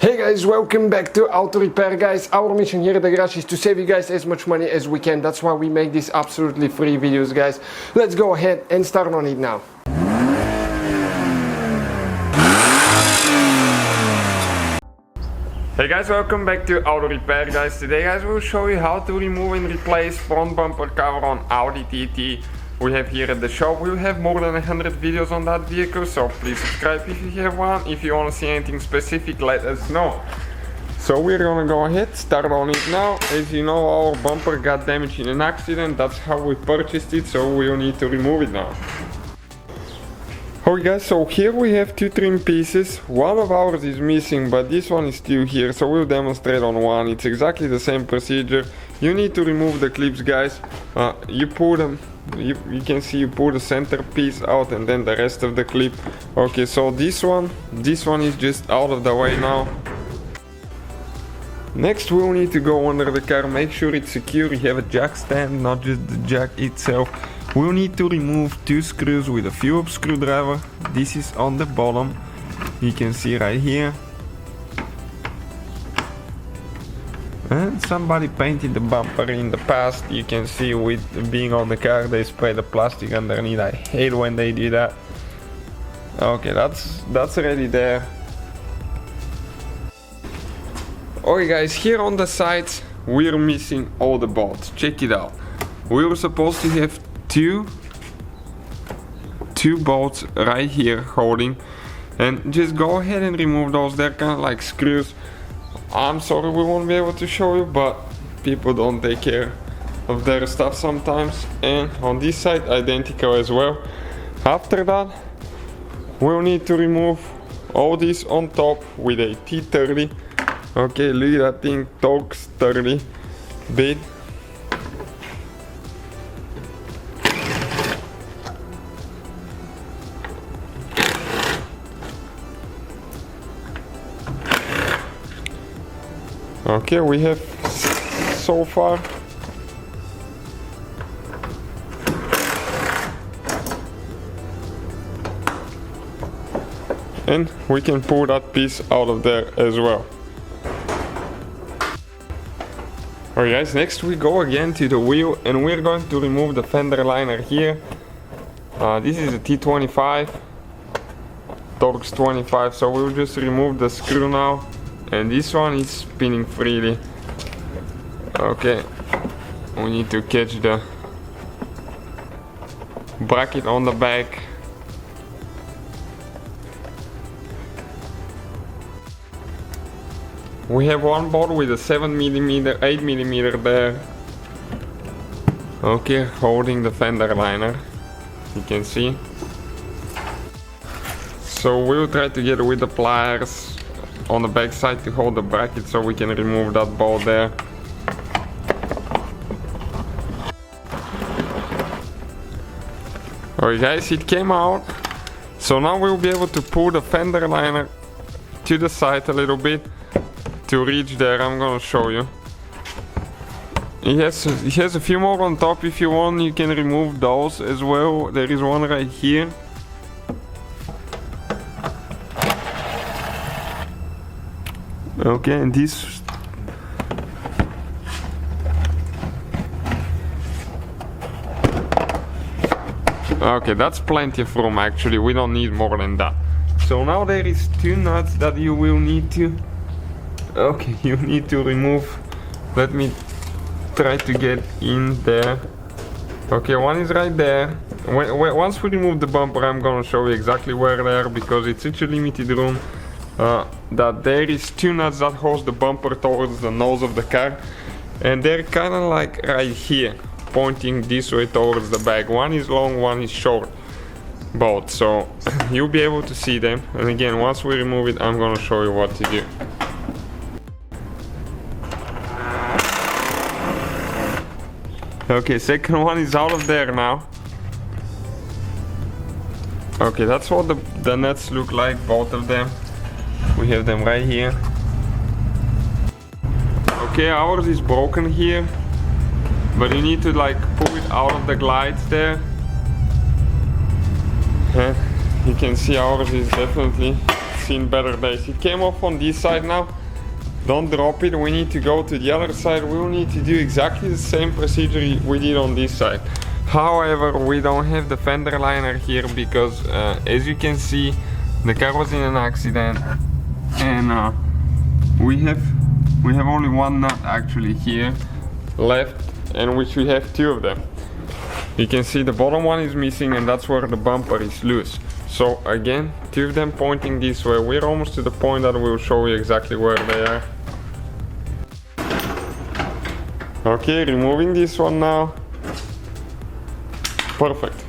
Hey guys, welcome back to Auto Repair guys. Our mission here at the garage is to save you guys as much money as we can. That's why we make these absolutely free videos guys. Let's go ahead and start on it now. Hey guys, welcome back to Auto Repair guys. Today guys we'll show you how to remove and replace front bumper cover on Audi TT. We have here at the shop, we have more than 100 videos on that vehicle, so please subscribe if you have one. If you want to see anything specific, let us know. So we're gonna go ahead, start on it now. As you know, our bumper got damaged in an accident, that's how we purchased it, so we'll need to remove it now. Okay guys, so here we have two trim pieces. One of ours is missing, but this one is still here, so we'll demonstrate on one. It's exactly the same procedure. You need to remove the clips guys. You pull them, you can see you pull the center piece out and then the rest of the clip. Okay, so this one is just out of the way now. Next we'll need to go under the car, make sure it's secure. You have a jack stand, not just the jack itself. We'll need to remove two screws with a Phillips screwdriver. This is on the bottom, you can see right here. And somebody painted the bumper in the past. You can see with being on the car they spray the plastic underneath. I hate when they do that. Okay, that's already there. Okay guys, here on the sides we're missing all the bolts. Check it out. We were supposed to have two bolts right here holding, and just go ahead and remove those. They're kind of like screws. I'm sorry we won't be able to show you, but people don't take care of their stuff sometimes. And on this side identical as well. After that we'll need to remove all this on top with a T30. Okay, look at that thing, Torx 30 bit. Okay, we have so far. And we can pull that piece out of there as well. Alright guys, next we go again to the wheel and we're going to remove the fender liner here. This is a T25, Torx 25, so we'll just remove the screw now. And this one is spinning freely. Okay, we need to catch the bracket on the back. We have one bolt with a 7mm, 8mm there. Okay, holding the fender liner, you can see. So we'll try to get with the pliers on the back side to hold the bracket so we can remove that bolt there. Alright guys, it came out. So now we'll be able to pull the fender liner to the side a little bit to reach there. I'm gonna show you. It has a few more on top. If you want, you can remove those as well. There is one right here. Okay, and this okay, that's plenty of room actually, we don't need more than that. So now there is two nuts that you will need to you need to remove. Let me try to get in there. Okay, one is right there. Once we remove the bumper I'm gonna show you exactly where they are, because it's such a limited room. That there is two nuts that hold the bumper towards the nose of the car, and they're kind of like right here, pointing this way towards the back. One is long, one is short, both, so you'll be able to see them. And again, once we remove it I'm gonna show you what to do. Okay, second one is out of there now. Okay, that's what the nuts look like, both of them. We have them right here. Okay, ours is broken here, but you need to like pull it out of the glides there. You can see ours is definitely seen better days. It came off on this side now. Don't drop it, we need to go to the other side. We'll need to do exactly the same procedure we did on this side. However, we don't have the fender liner here because as you can see, the car was in an accident and we have only one nut actually here left, and which we have two of them. You can see the bottom one is missing, and that's where the bumper is loose. So again, two of them pointing this way. We're almost to the point that we'll show you exactly where they are. Okay, removing this one now. Perfect.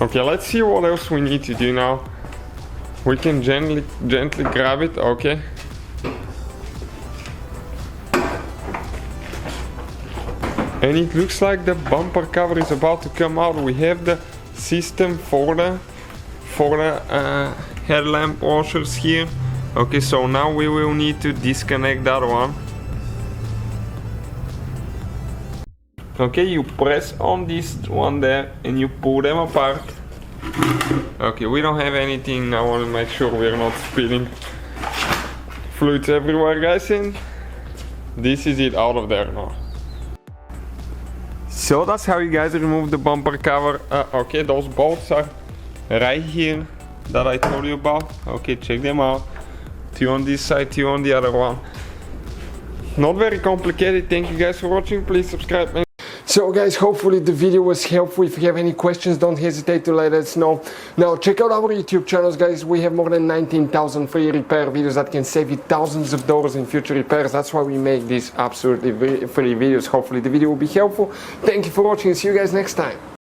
Okay, let's see what else we need to do now. We can gently grab it, okay. And it looks like the bumper cover is about to come out. We have the system for the headlamp washers here. Okay, so now we will need to disconnect that one. Okay, you press on this one there and you pull them apart. Okay, we don't have anything. I want to make sure we're not spilling fluids everywhere, guys, and this is it out of there now. So that's how you guys remove the bumper cover. Okay, those bolts are right here that I told you about. Okay, check them out. Two on this side, two on the other one. Not very complicated. Thank you guys for watching. Please subscribe. So guys, hopefully the video was helpful. If you have any questions, don't hesitate to let us know. Now check out our YouTube channels, guys. We have more than 19,000 free repair videos that can save you thousands of dollars in future repairs. That's why we make these absolutely free videos. Hopefully the video will be helpful. Thank you for watching. See you guys next time.